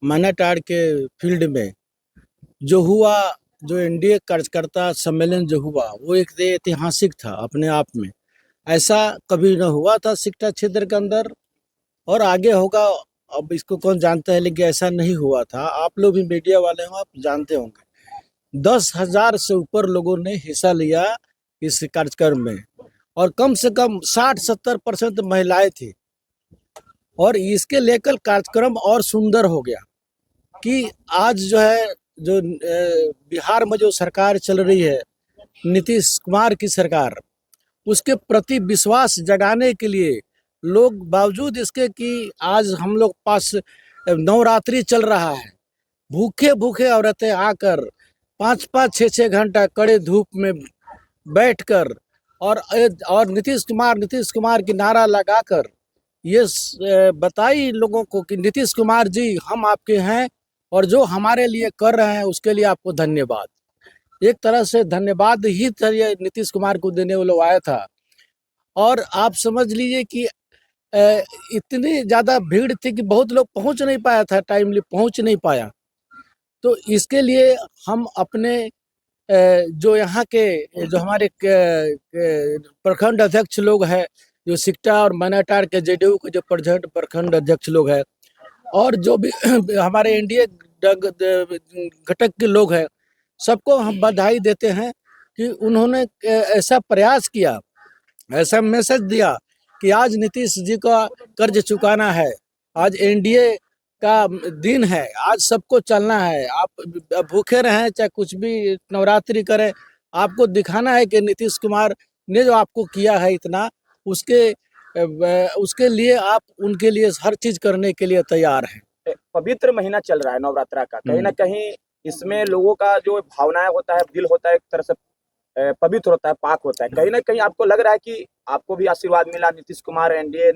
मानाटाड़ के फील्ड में जो हुआ, जो एनडीए कार्यकर्ता सम्मेलन जो हुआ, वो एक ऐतिहासिक था अपने आप में। ऐसा कभी न हुआ था शिक्षा क्षेत्र के अंदर, और आगे होगा अब इसको कौन जानता है, लेकिन ऐसा नहीं हुआ था। आप लोग भी मीडिया वाले हो, आप जानते होंगे 10,000 से ऊपर लोगों ने हिस्सा लिया इस कार्यक्रम में, और कम से कम 60-70% महिलाएं थी। और इसके लेकर कार्यक्रम और सुंदर हो गया कि आज जो है, जो बिहार में जो सरकार चल रही है, नीतीश कुमार की सरकार, उसके प्रति विश्वास जगाने के लिए लोग, बावजूद इसके कि आज हम लोग पास नवरात्रि चल रहा है, भूखे भूखे औरतें आकर 5-5, 6-6 घंटा कड़े धूप में बैठकर और नीतीश कुमार की नारा लगाकर ये बताई लोगों को कि नीतीश कुमार जी, हम आपके हैं और जो हमारे लिए कर रहे हैं उसके लिए आपको धन्यवाद। एक तरह से धन्यवाद ही था, ये नीतीश कुमार को देने वो लोग आया था। और आप समझ लीजिए कि इतनी ज़्यादा भीड़ थी कि बहुत लोग पहुंच नहीं पाया था, टाइमली पहुंच नहीं पाया। तो इसके लिए हम अपने जो यहाँ के जो हमारे प्रखंड अध्यक्ष लोग हैं, जो सिकटा और मानाटाड़ के जेडीयू के जो प्रखंड अध्यक्ष लोग हैं, और जो भी हमारे एनडीए घटक के लोग हैं, सबको हम बधाई देते हैं कि उन्होंने ऐसा प्रयास किया, ऐसा मैसेज दिया कि आज नीतीश जी का कर्ज चुकाना है, आज एनडीए का दिन है, आज सबको चलना है। आप भूखे रहें चाहे कुछ भी नवरात्रि करें, आपको दिखाना है कि नीतीश कुमार ने जो आपको किया है इतना, उसके लिए आप उनके लिए हर चीज करने के लिए तैयार हैं। पवित्र महीना चल रहा है नवरात्रा का, कहीं ना कहीं इसमें लोगों का जो भावनाएं होता है, दिल होता है, एक तरह से पवित्र होता है, पाक होता है। कहीं ना कहीं आपको लग रहा है कि आपको भी आशीर्वाद मिला, नीतीश कुमार एनडीए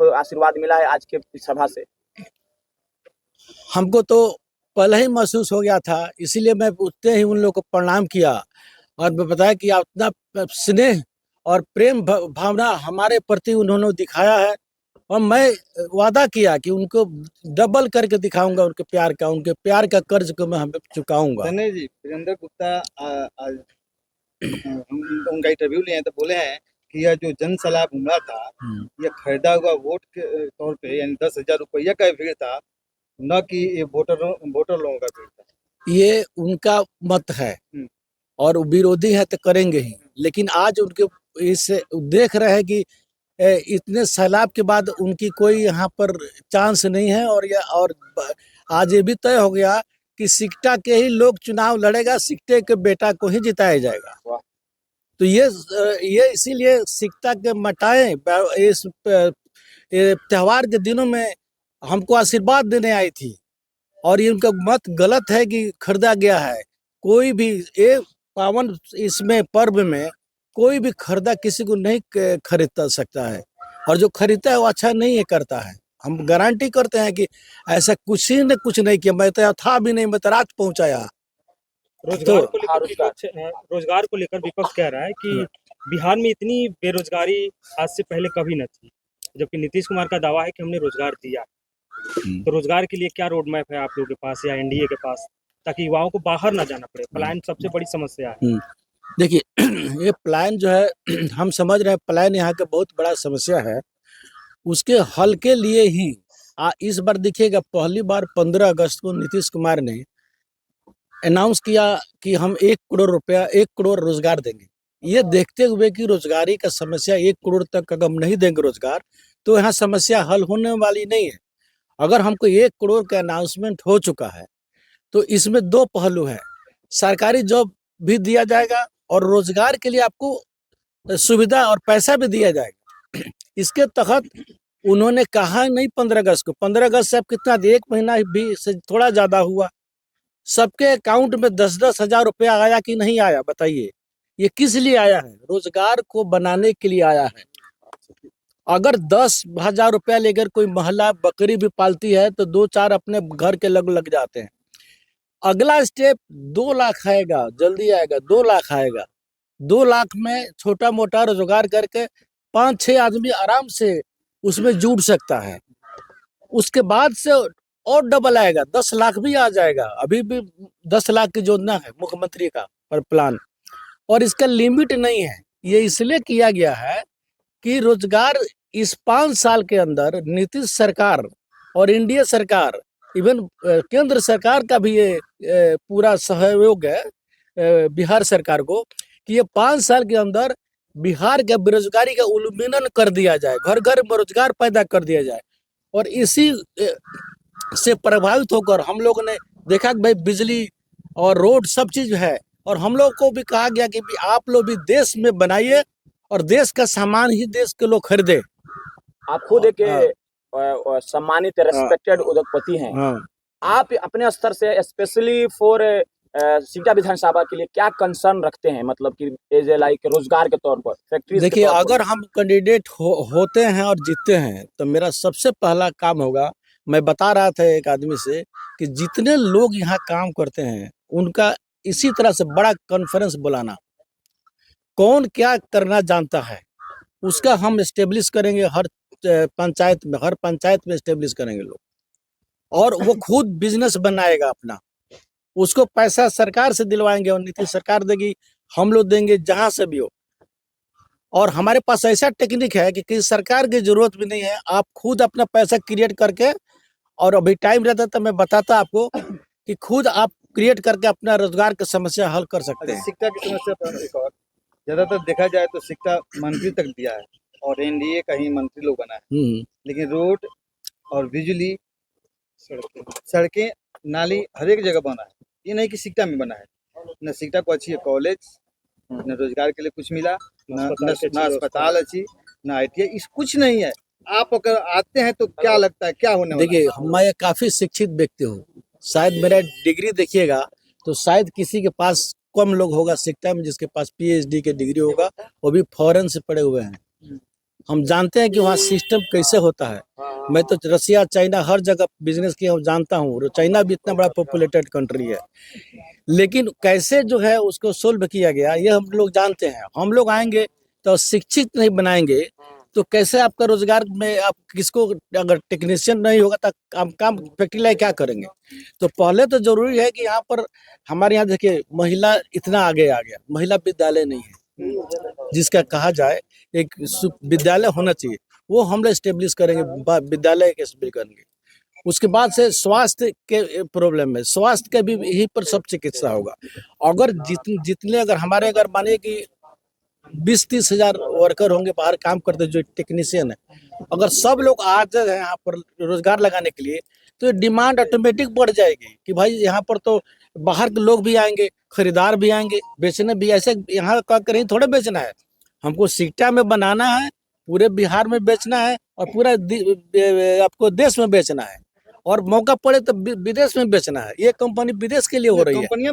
को आशीर्वाद मिला है आज के सभा से? हमको तो पहले ही महसूस हो गया था, इसीलिए मैं उठते ही उन लोगों को प्रणाम किया और बताया कि इतना स्नेह और प्रेम भावना हमारे प्रति उन्होंने दिखाया है, और मैं वादा किया कि उनको डबल करके दिखाऊंगा उनके प्यार का कर्ज को मैं हमें चुकाऊंगा। धन्य जी, वीरेंद्र गुप्ता आज हम उनका इंटरव्यू लिए हैं तो बोले हैं कि यह जो जन सलाह घूमा था, यह खरीदा हुआ वोट के तौर पे, यानी 10,000 रुपया का भीड़ था, न कि ये वोटर लोगों का भीड़ था। ये उनका मत है और विरोधी है तो करेंगे ही, लेकिन आज उनके इस देख रहे हैं कि इतने सैलाब के बाद उनकी कोई यहाँ पर चांस नहीं है, और आज ये भी तय हो गया कि सिकटा के ही लोग चुनाव लड़ेगा, सिकटे के बेटा को ही जिताया जाएगा। तो ये इसीलिए सिकटा के मटाएं इस त्योहार के दिनों में हमको आशीर्वाद देने आई थी, और ये उनका मत गलत है कि खरीदा गया है। कोई भी एक पावन इसमें पर्व में कोई भी खरीदा किसी को नहीं खरीद सकता है, और जो खरीदता है वो अच्छा नहीं करता है। हम गारंटी करते हैं कि ऐसा कुछ ही ने कुछ नहीं किया, मैं तो था भी नहीं, मैं तो रात पहुंचाया। रोजगार को लेकर विपक्ष कह रहा है कि बिहार में इतनी बेरोजगारी आज से पहले कभी न थी, जबकि नीतीश कुमार का दावा है कि हमने रोजगार दिया। तो रोजगार के लिए क्या रोड मैप है आप लोगों के पास या एनडीए के पास, ताकि युवाओं को बाहर ना जाना पड़े? पलायन सबसे बड़ी समस्या है। देखिए ये पलायन जो है, हम समझ रहे हैं पलायन यहाँ का बहुत बड़ा समस्या है। उसके हल के लिए ही इस बार देखिएगा, पहली बार 15 अगस्त को नीतीश कुमार ने अनाउंस किया कि हम 1 करोड़ रुपया, 1 करोड़ रोजगार देंगे। ये देखते हुए कि रोजगारी का समस्या 1 करोड़ तक अगर हम नहीं देंगे रोजगार, तो यहाँ समस्या हल होने वाली नहीं है। अगर हमको 1 करोड़ का अनाउंसमेंट हो चुका है, तो इसमें 2 पहलू है, सरकारी जॉब भी दिया जाएगा और रोजगार के लिए आपको सुविधा और पैसा भी दिया जाएगा। इसके तहत उन्होंने कहा नहीं 15 अगस्त को, 15 अगस्त से अब कितना, 1 महीना भी से थोड़ा ज्यादा हुआ, सबके अकाउंट में 10-10 हजार रुपया आया कि नहीं आया? बताइए, ये किस लिए आया है? रोजगार को बनाने के लिए आया है। अगर 10,000 रुपया लेकर कोई महिला बकरी भी पालती है तो 2-4 अपने घर के लग जाते हैं। अगला स्टेप 2 लाख आएगा, जल्दी आएगा, 2 लाख आएगा। 2 लाख में छोटा मोटा रोजगार करके 5-6 आदमी आराम से उसमें जुड़ सकता है। उसके बाद से और डबल आएगा, 10 लाख भी आ जाएगा। अभी भी 10 लाख की योजना है मुख्यमंत्री का पर प्लान, और इसका लिमिट नहीं है। ये इसलिए किया गया है कि रोजगार इस 5 साल के अंदर नीतीश सरकार और एनडीए सरकार, इवन केंद्र सरकार का भी ये पूरा सहयोग है बिहार सरकार को कि ये 5 साल के अंदर बिहार के बेरोजगारी का उन्मूलन कर दिया जाए, घर घर रोजगार पैदा कर दिया जाए। और इसी से प्रभावित होकर हम लोगों ने देखा कि भाई बिजली और रोड सब चीज है, और हम लोग को भी कहा गया कि भी आप लोग भी देश में बनाइए और देश का सामान ही देश के लोग खरीदे। आप खुद एक हाँ। सम्मानित रेस्पेक्टेड उद्योगपति हैं। हाँ। आप अपने स्तर से स्पेशली फॉर सीटा विधानसभा के लिए क्या कंसर्न रखते हैं, मतलब कि एज ए लाइक रोजगार के तौर पर, फैक्ट्रीज देखिए, अगर हम कैंडिडेट होते हैं और जीतते हैं तो मेरा सबसे पहला काम होगा, मैं बता रहा था एक आदमी से कि जितने लोग यहाँ काम करते हैं उनका इसी तरह से बड़ा कॉन्फ्रेंस बुलाना, कौन क्या करना जानता है उसका हम एस्टेब्लिश करेंगे। हर पंचायत में एस्टेब्लिश करेंगे लोग, और वो खुद बिजनेस बनाएगा अपना, उसको पैसा सरकार से दिलवाएंगे और नीतीश सरकार देगी, हम लोग देंगे, जहां से भी हो। और हमारे पास ऐसा टेक्निक है कि किसी सरकार की जरूरत भी नहीं है, आप खुद अपना पैसा क्रिएट करके, और अभी टाइम रहता तो मैं बताता आपको कि खुद आप क्रिएट करके अपना रोजगार की समस्या हल कर सकते हैं। सिक्का की समस्या पर एक और, ज्यादातर देखा जाए तो सिक्का मंत्री तक दिया है और एनडीए का ही मंत्री लोग बना है, लेकिन रोड और बिजली, सड़कें, नाली हर एक जगह बना है। ये नहीं कि सिक्का में बना है। न सिक्का को अच्छी कॉलेज, न रोजगार के लिए कुछ मिला, न अस्पताल अच्छी, न ITI, इस कुछ नहीं है। आप अगर आते हैं तो क्या लगता है क्या होने वाला है? देखिए, मैं काफी शिक्षित व्यक्ति हूँ, शायद मेरा डिग्री देखिएगा तो शायद किसी के पास कम लोग होगा सिक्का में जिसके पास PhD की डिग्री होगा, वो भी फॉरेन से पढ़े हुए हैं। हम जानते हैं कि वहाँ सिस्टम कैसे होता है। मैं तो रसिया, चाइना हर जगह बिजनेस किया हूँ, जानता हूँ। चाइना भी इतना बड़ा पॉपुलेटेड कंट्री है, लेकिन कैसे जो है उसको सोल्व किया गया ये हम लोग जानते हैं। हम लोग आएंगे तो शिक्षित नहीं बनाएंगे तो कैसे आपका रोजगार में, आप किसको, अगर टेक्नीशियन नहीं होगा तो काम फैक्ट्री लाए क्या करेंगे। तो पहले तो जरूरी है कि यहाँ पर हमारे यहाँ देखिए महिला इतना आगे आ गया, महिला विद्यालय नहीं है जिसका कहा जाए, एक विद्यालय होना चाहिए, वो हम लोग स्टेब्लिश करेंगे, विद्यालय के स्टेब्लिश करेंगे। उसके बाद से स्वास्थ्य के प्रॉब्लम है, स्वास्थ्य के भी यहीं पर सब चिकित्सा होगा। अगर जितने अगर हमारे अगर माने कि 20-30 हजार वर्कर होंगे बाहर काम करते जो टेक्नीशियन है, अगर सब लोग आ जाए यहाँ पर रोजगार लगाने के लिए तो ये डिमांड ऑटोमेटिक बढ़ जाएगी कि भाई यहाँ पर तो बाहर के लोग भी आएंगे, खरीदार भी आएंगे, बेचने भी। ऐसे यहाँ का कहीं थोड़ा बेचना है, हमको सिक्टा में बनाना है, पूरे बिहार में बेचना है और पूरा आपको देश में बेचना है, और मौका पड़े तो विदेश में बेचना है। ये कंपनी विदेश के लिए हो रही है।